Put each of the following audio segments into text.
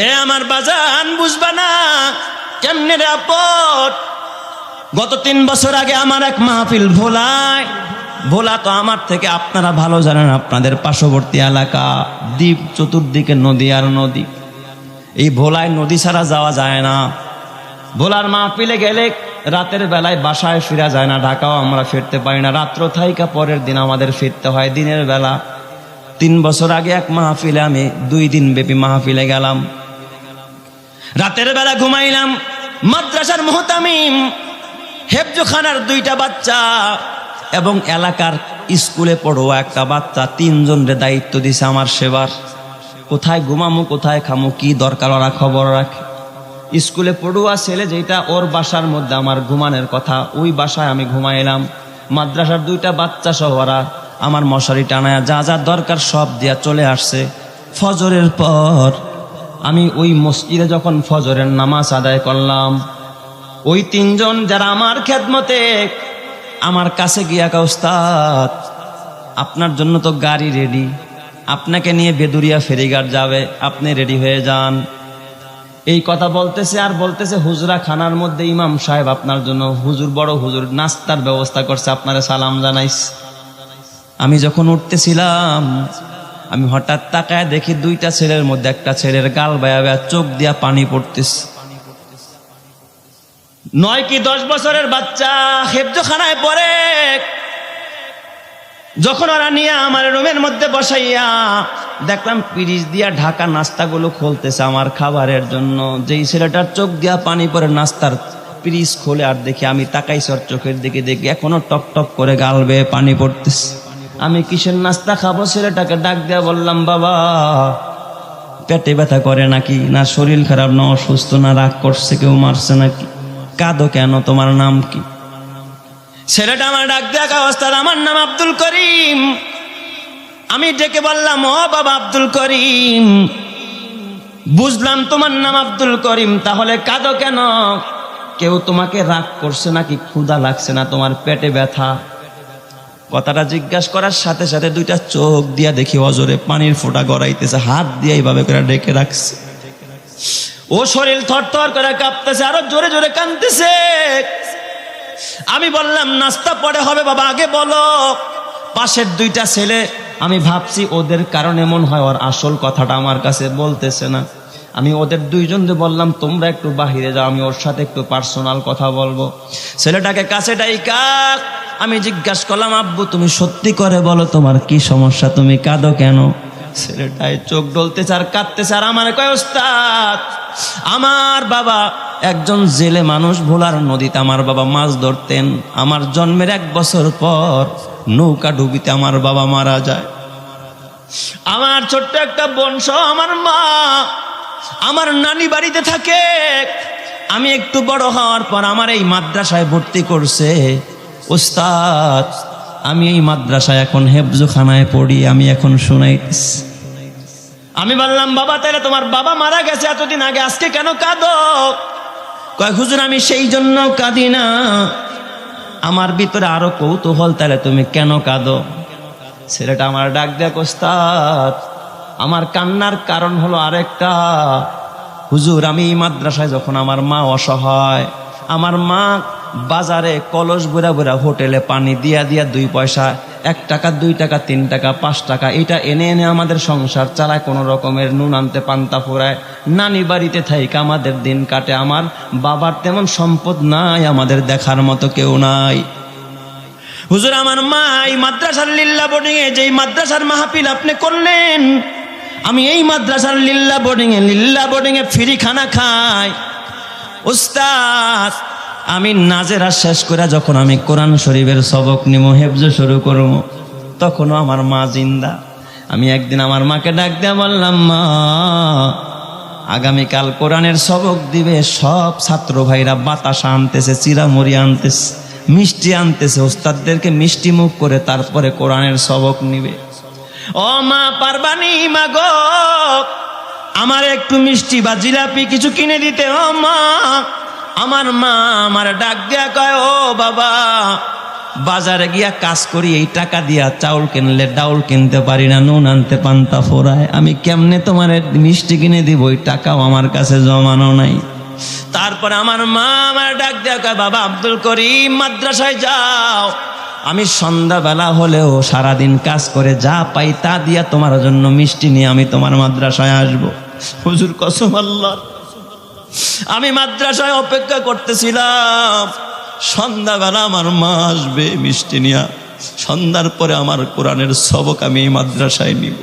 এ আমার বাজান বুঝবা না কেমনে রে আপদ। গত 3 বছর আগে আমার এক মাহফিল ভোলা তো আমার থেকে আপনারা ভালো জানেন, আপনাদের পার্শ্ববর্তী এলাকা, দ্বীপ, চতুর্দিকে নদী আর নদী। এই ভোলায় নদী ছাড়া যাওয়া যায় না। ভোলার মাহফিলে গেলে রাতের বেলায় বাসায় ফিরা যায় না, ঢাকাও আমরা ফিরতে পারি না, রাত্র থাইকা পরের দিন আমাদের ফিরতে হয় দিনের বেলা। 3 বছর আগে এক মাহফিলে আমি 2 দিন ব্যাপী মাহফিলে গেলাম। রাতের বেলা ঘুমাইলাম। মাদ্রাসার মুহতামিম, হেফজখানার 2টা বাচ্চা এবং এলাকার স্কুলে পড়ুয়া একটা বাচ্চা, 3 জনের দায়িত্ব দিছে আমার সেবার। কোথায় ঘুমামু, কোথায় খামু, কি দরকার ওরা খবর রাখে। স্কুলে পড়ুয়া ছেলে যেটা, ওর বাসার মধ্যে আমার ঘুমানোর কথা, ওই বাসায় আমি ঘুমাইলাম। মাদ্রাসার 2টা বাচ্চা সহ ওরা আমার মশারি টানায়া যা যা দরকার সব দিয়া চলে আসছে। ফজরের পর আমি ওই মসজিদে যখন ফজরের নামাজ আদায় করলাম, ওই 3 জন যারা আমার খেদমতে আমার কাছে গিয়া কা, উস্তাদ আপনার জন্য তো গাড়ি রেডি, আপনাকে নিয়ে বেদুরিয়া ফেরিঘাট যাবে, আপনি রেডি হয়ে যান। এই কথা বলতেছে আর বলতেছে হুজরা খানার মধ্যে ইমাম সাহেব আপনার জন্য, হুজুর বড় হুজুর নাস্তার ব্যবস্থা করছে, আপনারা সালাম জানাইস। আমি যখন উঠতেছিলাম আমি হঠাৎ তাকায় দেখি 2টা ছেলের মধ্যে একটা ছেলের গাল বায়া বায়া চোখ দিয়া পানি পড়তেছে। 9 কি 10 বছরের বাচ্চা, হেফজখানায় পড়ে। যখন ওরা নিয়ে আমার রুমের মধ্যে বসাইয়া দেখলাম পিরিচ দিয়া ঢাকা নাস্তাগুলো খুলতেছে আমার খাবারের জন্য। যেই ছেলেটার চোখ দিয়া পানি পড়ে নাস্তার পিরিচ খোলে আর দেখি আমি তাকাইছি ওর চোখের দিকে, দেখি এখনো টপ টপ করে গাল বেয়ে পানি পড়তেছে। আমি কিসের নাস্তা খাবো, ছেলেটাকে ডাক দিয়া বললাম, বাবা পেটে ব্যথা করে নাকি, না শরীর খারাপ, না অসুস্থ, না রাগ করছে, কেউ মারছে নাকি, কাঁদো কেন, তোমার নাম কি? ছেলেটা আমার ডাক দেখা অবস্থায়, আমার নাম আব্দুল করিম। আমি ডেকে বললাম, ও বাবা আব্দুল করিম, বুঝলাম তোমার নাম আব্দুল করিম, তাহলে কাঁদো কেন? কেউ তোমাকে রাগ করছে নাকি, ক্ষুধা লাগছে, না তোমার পেটে ব্যথা? কথাটা জিজ্ঞাসা করার সাথে সাথে 2টা চোখ দিয়া দেখি অজরে পানির ফোঁটা গড়াইতেছে, হাত দিয়ে এইভাবে করে ডেকে রাখছে। ও শরীর থরথর করে কাঁপতেছে, আরো জোরে জোরে কাঁদতেছে। আমি বললাম, নাস্তা পরে হবে বাবা, আগে বলো। পাশের 2টা ছেলে, আমি ভাবছি ওদের কারণে মনে হয় ওর আসল কথাটা আমার কাছে বলতেছে না। আমি ওদের 2 জনকে বললাম, তোমরা একটু বাহিরে যাও, আমি ওর সাথে একটু পার্সোনাল কথা বলবো। ছেলেটাকে কাছে ডাইকা আমি জিজ্ঞাসা করলাম, আব্বু তুমি সত্যি করে বলো তোমার কি সমস্যা, তুমি কাঁদো কেন? ছেলেটাই চোখ ডলতেছে আর কাঁদতেছে আর আমার কয়, ওস্তাদ আমার বাবা একজন জেলে মানুষ, ভোলার নদীতে আমার বাবা মাছ ধরতেন। আমার জন্মের 1 বছর পর নৌকা ডুবিতে আমার বাবা মারা যায়। আমার ছোট্ট একটা বংশ, আমার মা আমার নানি বাড়িতে থাকে। আমি একটু বড় হওয়ার পর আমার এই মাদ্রাসায় ভর্তি করছে। ওস্তাদ আমি এই মাদ্রাসায় এখন হেফজখানায় পড়ি, আমি এখন শুনাইতেছি। আমি বললাম, বাবা তাহলে তোমার বাবা মারা গেছে এতদিন আগে, আজকে কেন কাঁদো? কয়, হুজুর আমি সেই জন্য কাঁদি না, আমার ভিতরে আরো কৌতূহল, তাহলে তুমি কেন কাঁদো? ছেলেটা আমার ডাক দেয়া, ওস্তাদ আমার কান্নার কারণ হলো আরেকটা। হুজুর আমি এই মাদ্রাসায় যখন আমার মা অসহায়, আমার মা বাজারে কলস বুড়া বুড়া হোটেলে পানি দিয়া দিয়া 2 পয়সা, 1 টাকা 2 টাকা 3 টাকা 5 টাকা এটা এনে এনে আমাদের সংসার চালায়, কোনো রকমের নুন আনতে পান্তা ফুরায়। নানি বাড়িতে থাইকা আমাদের দিন কাটে। আমার বাবার তেমন সম্পদ নাই, আমাদের দেখার মতো কেউ নাই। হুজুর আমার মা এই মাদ্রাসার লিল্লা বোর্ডিং এ, যেই মাদ্রাসার মাহফিল আপনি করলেন, আমি এই মাদ্রাসার লিল্লা বোর্ডিং এ ফ্রি খানা খাই। উস্তাদ আমি নাজেরা শেষ করে যখন আমি কোরআন শরীফের সবক নিব, হেফজ শুরু করব, তখনও আমার মা জিন্দা। আমি একদিন আমার মাকে ডাক দিয়ে বললাম, মা আগামীকাল কোরআনের সবক দিবে, সব ছাত্র ভাইরা বাতাসা আনতেছে, চিরামুড়ি আনতেছে, মিষ্টি আনতেছে, ওস্তাদদেরকে মিষ্টি মুখ করে তারপরে কোরআনের সবক নিবে। ও মা পারবানি মা গো, আমার একটু মিষ্টি বা জিলাপি কিছু কিনে দিতে। ও মা, আমার মা আমার ডাক দেয়া কয়, ও বাবা বাজারে গিয়া কাজ করি, এই টাকা দিয়া চাউল কিনলে ডাউল কিনতে পারি না, নুন আনতে পান্তা ফোরায়, আমি কেমনে তোমার মিষ্টি কিনে দিব? ওই টাকাও আমার কাছে জমানো নাই। তারপরে আমার মা আমার ডাক দেয়া কয়, বাবা আব্দুল করিম মাদ্রাসায় যাও, আমি সন্ধ্যাবেলা হলেও সারাদিন কাজ করে যা পাই তা দিয়া তোমার জন্য মিষ্টি নিয়ে আমি তোমার মাদ্রাসায় আসব। হুজুর কসম আল্লাহ, আমি মাদ্রাসায় অপেক্ষা করতেছিলাম, সন্ধ্যাবেলা আমার মা আসবে মিষ্টি নিয়া, সন্ধ্যার পরে আমার কোরআনের সবক আমি এই মাদ্রাসায় নিব।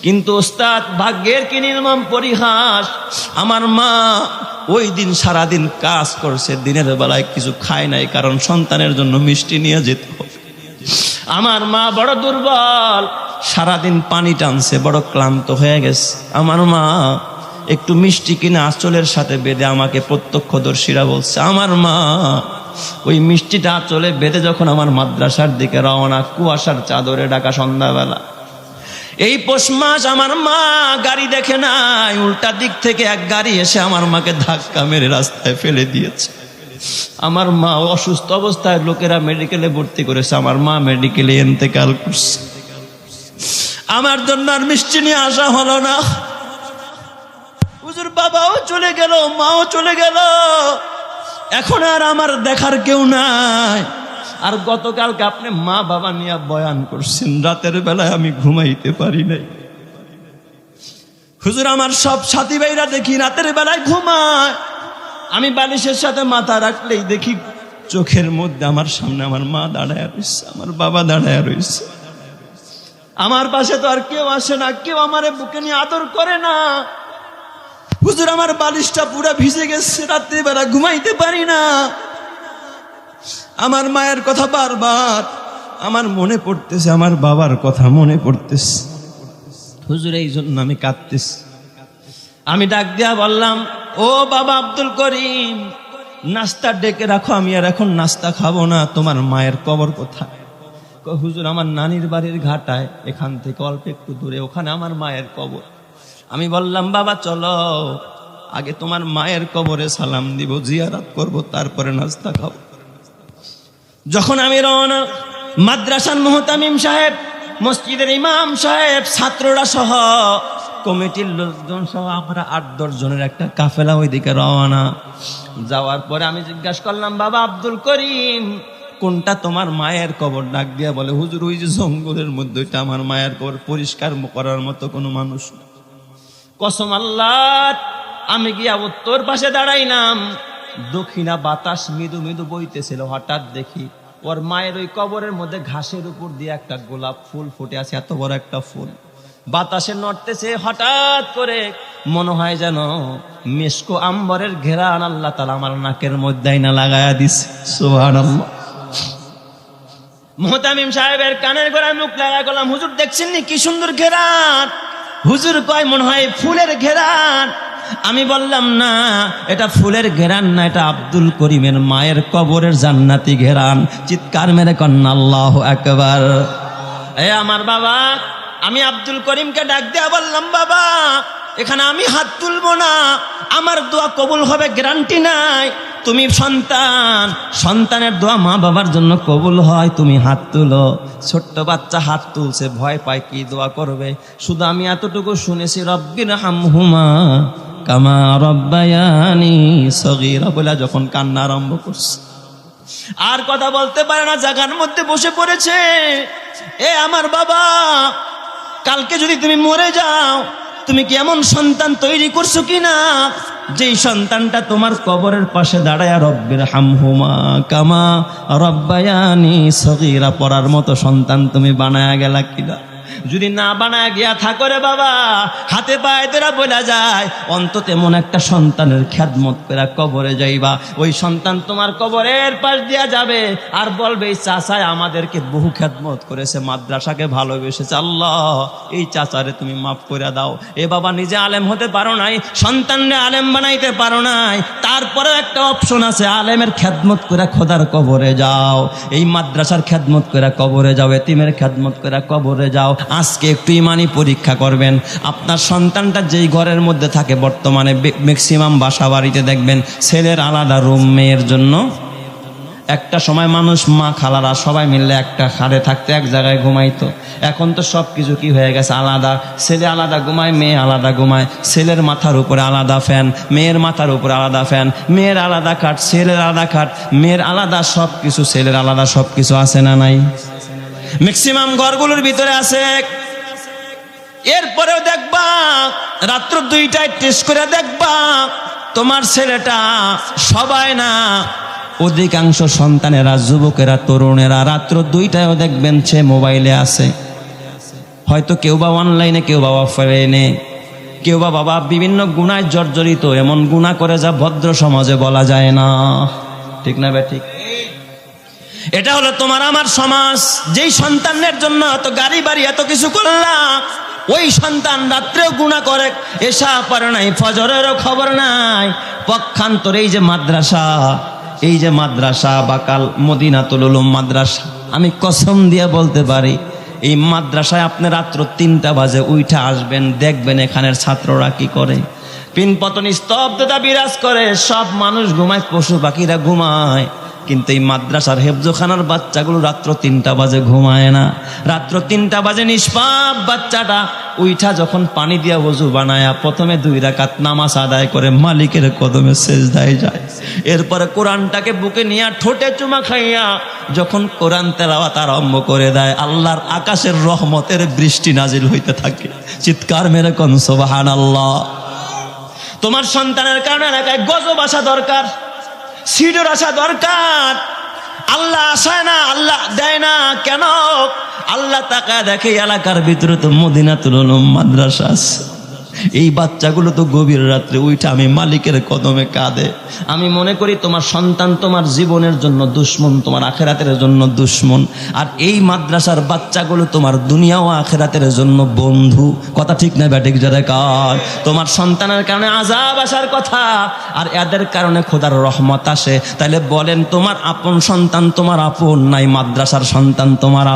কিন্তু ওস্তাদ, ভাগ্যের কি নির্মম পরিহাস, আমার মা ওই দিন সারাদিন কাজ করছে, দিনের বেলায় কিছু খায় নাই, কারণ সন্তানের জন্য মিষ্টি নিয়ে যেতে হবে। আমার মা বড় দুর্বল, সারাদিন পানি টানছে, বড় ক্লান্ত হয়ে গেছে। আমার মা একটু মিষ্টি কিনে আঁচলের সাথে বেঁধে, আমাকে প্রত্যক্ষদর্শীরা বলছে, আমার মা ওই মিষ্টিটা আঁচলে বেঁধে যখন আমার মাদ্রাসার দিকে রওনা, কুয়াশার চাদরে ঢাকা সন্ধ্যাবেলা, এই পৌষ মাস, আমার মা গাড়ি দেখে নাই, উল্টা দিক থেকে এক গাড়ি এসে আমার মাকে ধাক্কা মেরে রাস্তায় ফেলে দিয়েছে। আমার মা অসুস্থ অবস্থায় লোকেরা মেডিকেলে ভর্তি করেছে, আমার মা মেডিকেলে ইন্তেকাল করছে। আমার জন্য আর মিষ্টি নিয়ে আসা হলো না। হুজুর বাবাও চলে গেল, মাও চলে গেল, এখন আর আমার দেখার কেউ নাই। আর গতকালকে আপনি মা বাবা নিয়ে বয়ান করছেন, রাতের বেলায় আমি ঘুমাইতে পারি নাই। হুজুর আমার সব সাথী ভাইরা দেখি রাতের বেলায় ঘুমায়, আমি বালিশের সাথে মাথা রাখলেই দেখি চোখের মধ্যে আমার সামনে আমার মা দাঁড়ায় রয়েছে, আমার বাবা দাঁড়ায় রয়েছে। আমার পাশে তো আর কেউ আসে না, কেউ আমারে বুকে নিয়ে আদর করে না। হুজুর আমার বালিশটা পুরো ভিজে গেছে, রাত্রি বেলা ঘুমাইতে পারি না। আমার মায়ের কথা বারবার আমার মনে পড়তেছে, আমার বাবার কথা মনে পড়তেছে। হুজুর এই জন্য আমি কাঁদতেছি। আমি ডাক দিয়া বললাম, ও বাবা আব্দুল করিম, নাস্তা ডেকে রাখো, আমি আর এখন নাস্তা খাবো না। তোমার মায়ের কবর কোথায়? হুজুর আমার নানির বাড়ির ঘাটায়, এখান থেকে অল্প একটু দূরে, ওখানে আমার মায়ের কবর। আমি বললাম, বাবা চলো আগে তোমার মায়ের কবরে সালাম দিব, জিয়ারত করব, তারপরে নাস্তা খাবো। যখন আমি রওনা, মাদ্রাসার মুহতামিম সাহেব, মসজিদের ইমাম সাহেব, ছাত্ররা সহ, কমিটির লোকজন সহ আমরা 8-10 জনের একটা কাফেলা ওইদিকে রওনা। যাওয়ার পরে আমি জিজ্ঞাসা করলাম, বাবা আব্দুল করিম, কোনটা তোমার মায়ের কবর? ডাক দিয়া বলে, হুজুর ওই যে জঙ্গলের মধ্যে, ওইটা আমার মায়ের কবর, পরিষ্কার করার মতো কোনো মানুষ না। কসম আল্লাহ, আমি গিয়া উত্তর পাশে দাঁড়াইলাম, দক্ষিণা বাতাস মৃদু মৃদু বইতেছিল। হঠাৎ দেখি ওর মায়ের ওই কবরের মধ্যে ঘাসের উপর দিয়ে একটা গোলাপ ফুল ফুটে আছে, এত বড় একটা ফুল, বাতাসে নড়তেছে। হঠাৎ করে মনে হয় যেন মিশকো আম্বরের ঘেরান আল্লাহ তাআলা আমার নাকের মধ্যে না লাগায়া দিছে। সুবহানাল্লাহ। মুহতামিম সাহেবের কানের গোড়ায় মুখ লাগায় গেলাম, হুজুর দেখছেন নি কি সুন্দর ঘেরান? হুজুর কয়, মনে হয় ফুলের ঘেরান। আমি বললাম, না, এটা ফুলের ঘেরান না, এটা আব্দুল করিমের মায়ের কবরের জান্নাতি ঘেরান। চিৎকার মেরে কন্যা আল্লাহু আকবার। এ আমার বাবা, আমি আব্দুল করিমকে ডাক দিয়া বললাম, বাবা এখানে আমি হাত তুলবো না, আমার দোয়া কবুল হবে গ্যারান্টি নাই। তুমি সন্তান, সন্তানের দোয়া মা বাবার জন্য কবুল হয়, তুমি হাত তুলো। ছোট্ট বাচ্চা হাত তুলছে, ভয় পায় কি দোয়া করবে। শুধু আমি এতটুকু শুনেছি, রব্বির হামহুমা কামা রব্বায়ানি সগীরা বলে যখন কান্না আরম্ভ করছে, আর কথা বলতে পারে না, জায়গার মধ্যে বসে পড়েছে। এ আমার বাবা, কালকে যদি তুমি মরে যাও, তুমি কি এমন সন্তান তৈরি করছো কিনা যেই সন্তানটা তোমার কবরের পাশে দাঁড়ায় রব্বির হামহুমা কামা রব্বায়ানি সগীরা পড়ার মতো সন্তান তুমি বানায়া গেলা কিনা? যদি না বানায় গিয়া থাকো রে বাবা, হাতে পায়ে তোরা বলা যায়, অন্তত এমন একটা সন্তানের খেদমত করে কবরে যাইবা। ওই সন্তান তোমার কবরের পাশ দিয়া যাবে আর বলবে, এই চাচায় আমাদেরকে বহু খেদমত করেছে, মাদ্রাসাকে ভালোবেসেছে, আল্লাহ এই চাচারে তুমি মাফ করে দাও। এ বাবা নিজে আলেম হতে পারো নাই, সন্তানরে আলেম বানাইতে পারো নাই, তারপরে একটা অপশন আছে, আলেমের খেদমত করে খোদার কবরে যাও, এই মাদ্রাসার খেদমত করে কবরে যাও, এতিমের খেদমত করে কবরে যাও। আজকে একটু ইমানি পরীক্ষা করবেন। আপনার সন্তানটা যেই ঘরের মধ্যে থাকে, বর্তমানে ম্যাক্সিমাম বাসা বাড়িতে দেখবেন ছেলের আলাদা রুম, মেয়ের জন্য একটা সময় মানুষ মা খালারা সবাই মিললে একটা খাটে থাকতে এক জায়গায় ঘুমাইতো। এখন তো সব কিছু কি হয়ে গেছে, আলাদা। ছেলে আলাদা ঘুমায়, মেয়ে আলাদা ঘুমায়। ছেলের মাথার উপরে আলাদা ফ্যান, মেয়ের মাথার উপরে আলাদা ফ্যান। মেয়ের আলাদা খাট, ছেলের আলাদা খাট, মেয়ের আলাদা সব কিছু, ছেলের আলাদা সব কিছু। আছে না নাই? ম্যাক্সিমাম ঘরগুলোর ভিতরে আছে। এরপরেও দেখবা রাত্র 2টায় টেস্ট করে দেখবা তোমার ছেলেটা, সবাই না, অধিকাংশ সন্তানেরা, যুবকেরা, তরুণেরা রাত্র 2টায়ও দেখবেন সে মোবাইলে আছে। হয়তো কেউ বা অনলাইনে, কেউ বা অফলাইনে, কেউ বা বাবা বিভিন্ন গুনায় জর্জরিত, এমন গুনাহ করে যা ভদ্র সমাজে বলা যায় না। ঠিক না বে ঠিক? এটা হলো তোমার আমার সমাজ। যেই সন্তানের জন্য এত গাড়ি বাড়ি এত কিছু করলাম, ওই সন্তান রাত্রেও গুনাহ করে, এশা পড়ে নাই, ফজরেরও খবর নাই। পক্ষান্তরে এই যে মাদ্রাসা বাকাল মদিনাতুল উলুম মাদ্রাসা, আমি কসম দিয়ে বলতে পারি এই মাদ্রাসায় আপনি রাত্র 3টা বাজে উঠে আসবেন, দেখবেন এখানের ছাত্ররা কি করে। পিনপতন স্তব্ধতা বিরাজ করে, সব মানুষ ঘুমায়, পশু পাখিরা ঘুমায়, কিন্তু এই মাদ্রাসার হেফজোখানার বাচ্চাগুলো রাত্র 3টা বাজে ঘুমায় না। রাত্র 3টা বাজে নিষ্পাপ বাচ্চাটা উইঠা যখন পানি দিয়া ওযু বানায়া প্রথমে 2 রাকাত নামাজ আদায় করে মালিকের কদমে সেজদায় যায়। এরপরে কোরআনটাকে বুকে নিয়ে ঠোঁটে চুমা খাইয়া যখন কোরআন তেলাওয়াত আরম্ভ করে দেয়, আল্লাহর আকাশের রহমতের বৃষ্টি নাজিল হইতে থাকে। চিৎকার মেরে কোন সুবহানাল্লাহ। তোমার সন্তানের কারণে এলাকায় গজব আসা দরকার, সিডর আসা দরকার। আল্লাহ আসায় না, আল্লাহ দেয় না কেন? আল্লাহ তাকায় দেখে এলাকার ভিতরে তো মদিনাতুল উলুম মাদ্রাসা আছে। এই বাচ্চাগুলো তো গভীর রাত্রে উঠে আমি মালিকের কদমে কাঁদে। আমি মনে করি তোমার সন্তান তোমার জীবনের জন্য দুশ্মন, তোমার আখেরাতের জন্য দুশ্মন। আর এই মাদ্রাসার বাচ্চাগুলো তোমার দুনিয়া ও আখেরাতের জন্য বন্ধু। কথা ঠিক না ব্যাটিক যারা কার? তোমার সন্তানের কারণে আযাব আসার কথা, আর এদের কারণে খোদার রহমত আসে। তাহলে বলেন, তোমার আপন সন্তান তোমার আপন নাই, মাদ্রাসার সন্তান তোমার